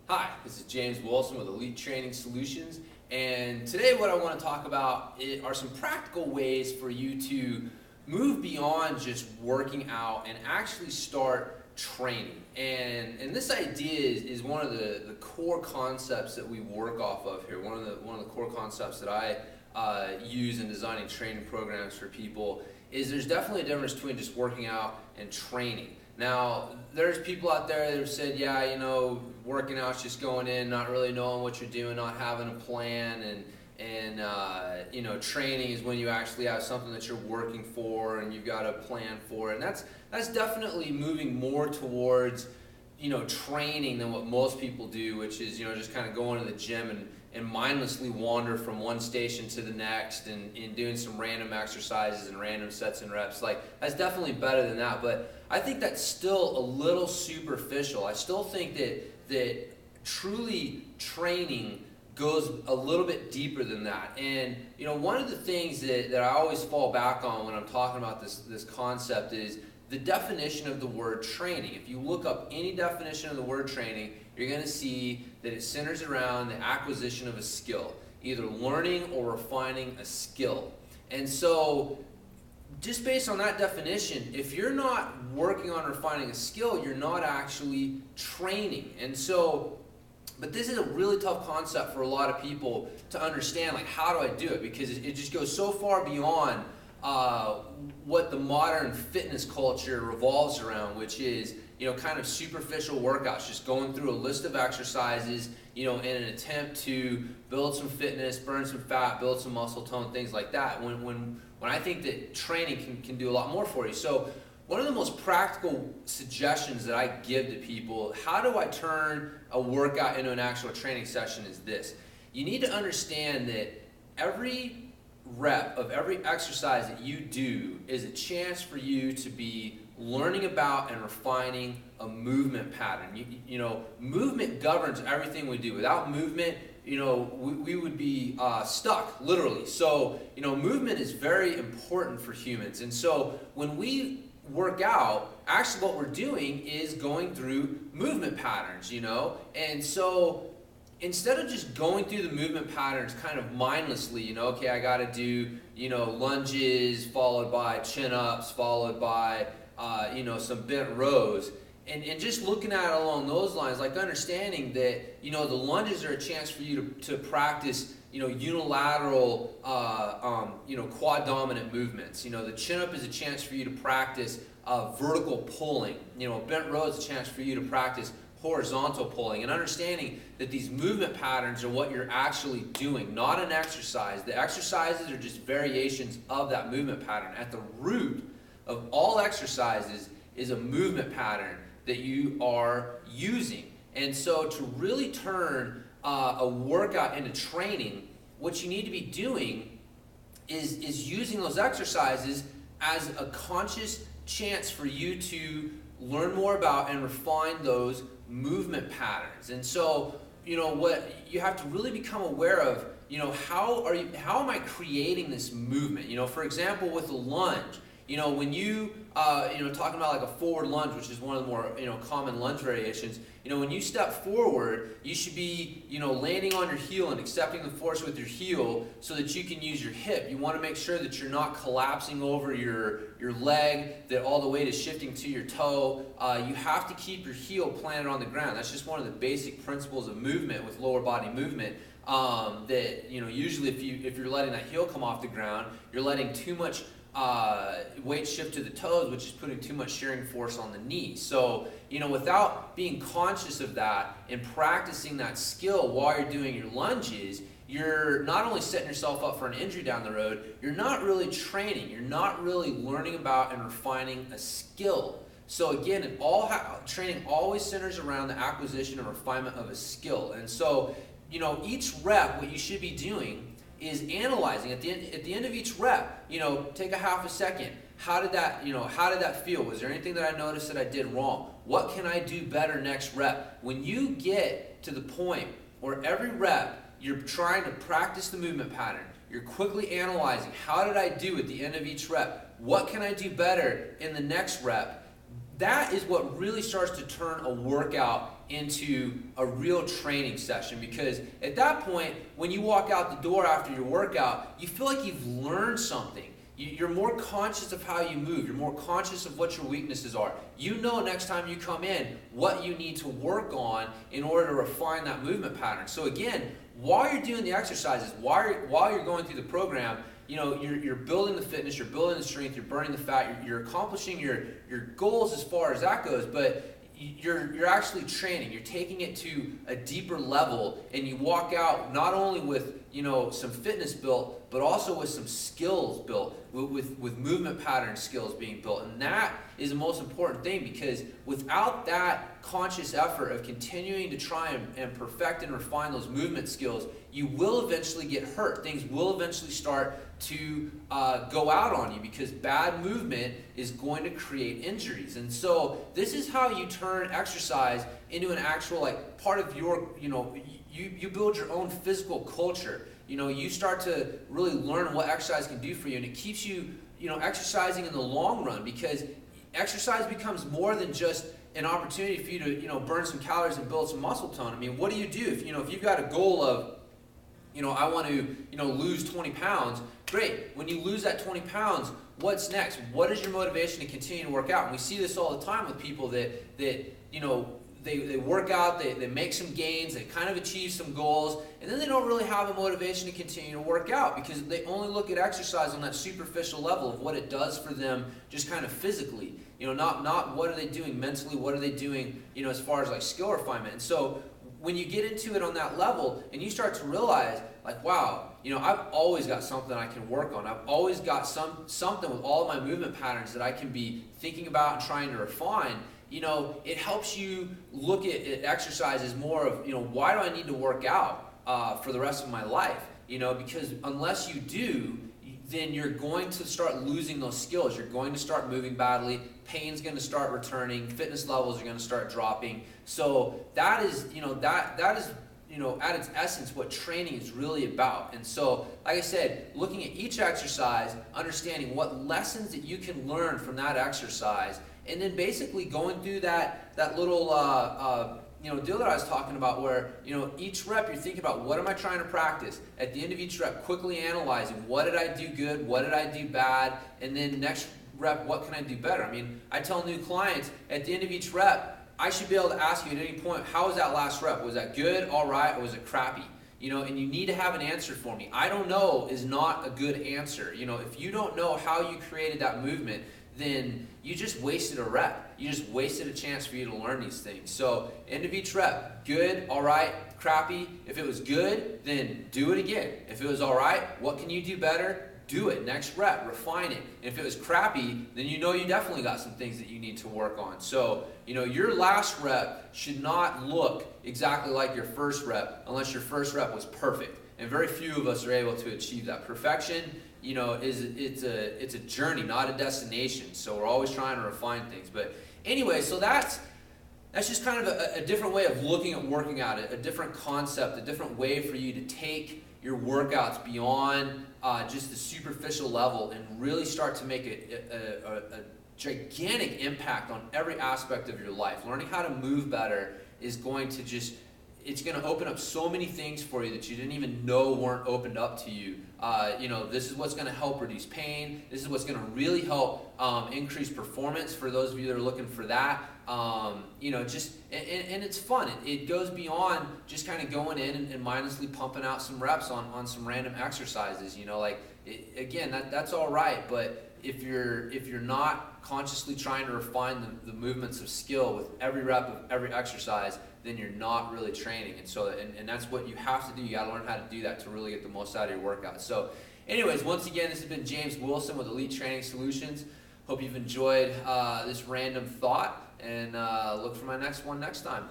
Hi, this is James Wilson with Elite Training Solutions, and today what I want to talk about are some practical ways for you to move beyond just working out and actually start training. And this idea is one of the core concepts that we work off of here. One of the core concepts that I use in designing training programs for people is there's definitely a difference between just working out and training. Now, there's people out there that have said, yeah, working out's just going in, not really knowing what you're doing, not having a plan, and training is when you actually have something that you're working for and you've got a plan for it. And that's definitely moving more towards, training than what most people do, which is, just kind of going to the gym and mindlessly wander from one station to the next and doing some random exercises and random sets and reps. Like, that's definitely better than that, but I think that's still a little superficial. I still think that truly training goes a little bit deeper than that. And one of the things that I always fall back on when I'm talking about this concept is the definition of the word training. If you look up any definition of the word training, you're going to see that it centers around the acquisition of a skill, either learning or refining a skill. And so, just based on that definition, if you're not working on refining a skill, you're not actually training. And so, but this is a really tough concept for a lot of people to understand, like, how do I do it? Because it just goes so far beyond what the modern fitness culture revolves around, which is, kind of superficial workouts, just going through a list of exercises, in an attempt to build some fitness, burn some fat, build some muscle tone, things like that. When I think that training can do a lot more for you. So one of the most practical suggestions that I give to people, how do I turn a workout into an actual training session, is this. You need to understand that every rep of every exercise that you do is a chance for you to be learning about and refining a movement pattern. Movement governs everything we do. Without movement, we would be stuck, literally. So, movement is very important for humans. And so when we work out, actually what we're doing is going through movement patterns, And so instead of just going through the movement patterns kind of mindlessly, okay, I got to do, lunges followed by chin-ups, followed by, some bent rows, and just looking at it along those lines, like understanding that, the lunges are a chance for you to practice, unilateral, quad dominant movements. The chin-up is a chance for you to practice vertical pulling. Bent row is a chance for you to practice horizontal pulling, and understanding that these movement patterns are what you're actually doing, not an exercise. The exercises are just variations of that movement pattern. At the root of all exercises is a movement pattern that you are using. And so to really turn a workout into training, what you need to be doing is using those exercises as a conscious chance for you to learn more about and refine those movement patterns. And so, what you have to really become aware of, how am I creating this movement? For example, with a lunge, when you, talking about like a forward lunge, which is one of the more, common lunge variations, when you step forward, you should be, landing on your heel and accepting the force with your heel so that you can use your hip. You want to make sure that you're not collapsing over your leg, that all the weight is shifting to your toe. You have to keep your heel planted on the ground. That's just one of the basic principles of movement with lower body movement. That, usually if you're letting that heel come off the ground, you're letting too much weight shift to the toes, which is putting too much shearing force on the knee. So, without being conscious of that and practicing that skill while you're doing your lunges, you're not only setting yourself up for an injury down the road, you're not really training. You're not really learning about and refining a skill. So again, training always centers around the acquisition and refinement of a skill. And so, each rep, what you should be doing is analyzing at the end of each rep. Take a half a second. How did that feel? Was there anything that I noticed that I did wrong? What can I do better next rep? When you get to the point where every rep you're trying to practice the movement pattern, you're quickly analyzing, how did I do at the end of each rep? What can I do better in the next rep? That is what really starts to turn a workout into a real training session, because at that point, when you walk out the door after your workout, you feel like you've learned something. You're more conscious of how you move. You're more conscious of what your weaknesses are. You know next time you come in what you need to work on in order to refine that movement pattern. So again, while you're doing the exercises, while you're going through the program, you're building the fitness, you're building the strength, you're burning the fat, you're accomplishing your goals as far as that goes, but you're actually training. You're taking it to a deeper level, and you walk out not only with some fitness built, but also with some skills built, with movement pattern skills being built. And that is the most important thing, because without that conscious effort of continuing to try and perfect and refine those movement skills, you will eventually get hurt. Things will eventually start to go out on you, because bad movement is going to create injuries. And so this is how you turn exercise into an actual part of your, you build your own physical culture. You start to really learn what exercise can do for you, and it keeps you, exercising in the long run, because exercise becomes more than just an opportunity for you to, burn some calories and build some muscle tone. I mean, what do you do if you've got a goal of, I want to, lose 20 pounds. Great. When you lose that 20 pounds, what's next? What is your motivation to continue to work out? And we see this all the time with people that they work out, they make some gains, they kind of achieve some goals, and then they don't really have a motivation to continue to work out, because they only look at exercise on that superficial level of what it does for them just kind of physically. Not what are they doing mentally, what are they doing, as far as skill refinement. And so when you get into it on that level and you start to realize, wow, I've always got something I can work on. I've always got something with all of my movement patterns that I can be thinking about and trying to refine. It helps you look at exercise as more of, why do I need to work out for the rest of my life? Because unless you do, then you're going to start losing those skills. You're going to start moving badly. Pain's going to start returning. Fitness levels are going to start dropping. So that is, that is, at its essence, what training is really about. And so, like I said, looking at each exercise, understanding what lessons that you can learn from that exercise, and then basically going through that little deal that I was talking about, where each rep you're thinking about, what am I trying to practice? At the end of each rep, quickly analyzing, what did I do good, what did I do bad, and then next rep, what can I do better? I mean, I tell new clients at the end of each rep, I should be able to ask you at any point, how was that last rep? Was that good, all right, or was it crappy? And you need to have an answer for me. I don't know is not a good answer. If you don't know how you created that movement, then you just wasted a rep. You just wasted a chance for you to learn these things. So end of each rep, good, all right, crappy. If it was good, then do it again. If it was all right, what can you do better? Do it. Next rep, refine it. And if it was crappy, then you definitely got some things that you need to work on. So, your last rep should not look exactly like your first rep unless your first rep was perfect. And very few of us are able to achieve that. Perfection, it's a journey, not a destination. So we're always trying to refine things. But anyway, so that's just kind of a different way of looking at working out, a different concept, a different way for you to take your workouts beyond just the superficial level and really start to make a gigantic impact on every aspect of your life. Learning how to move better is going to it's going to open up so many things for you that you didn't even know weren't opened up to you. This is what's going to help reduce pain. This is what's going to really help increase performance for those of you that are looking for that. And it's fun. It goes beyond just kind of going in and mindlessly pumping out some reps on some random exercises. Again, that's all right, but if you're not consciously trying to refine the movements of skill with every rep of every exercise, then you're not really training. And so, and that's what you have to do. You got to learn how to do that to really get the most out of your workout. So anyways, once again, this has been James Wilson with Elite Training Solutions. Hope you've enjoyed this random thought, and look for my next one next time.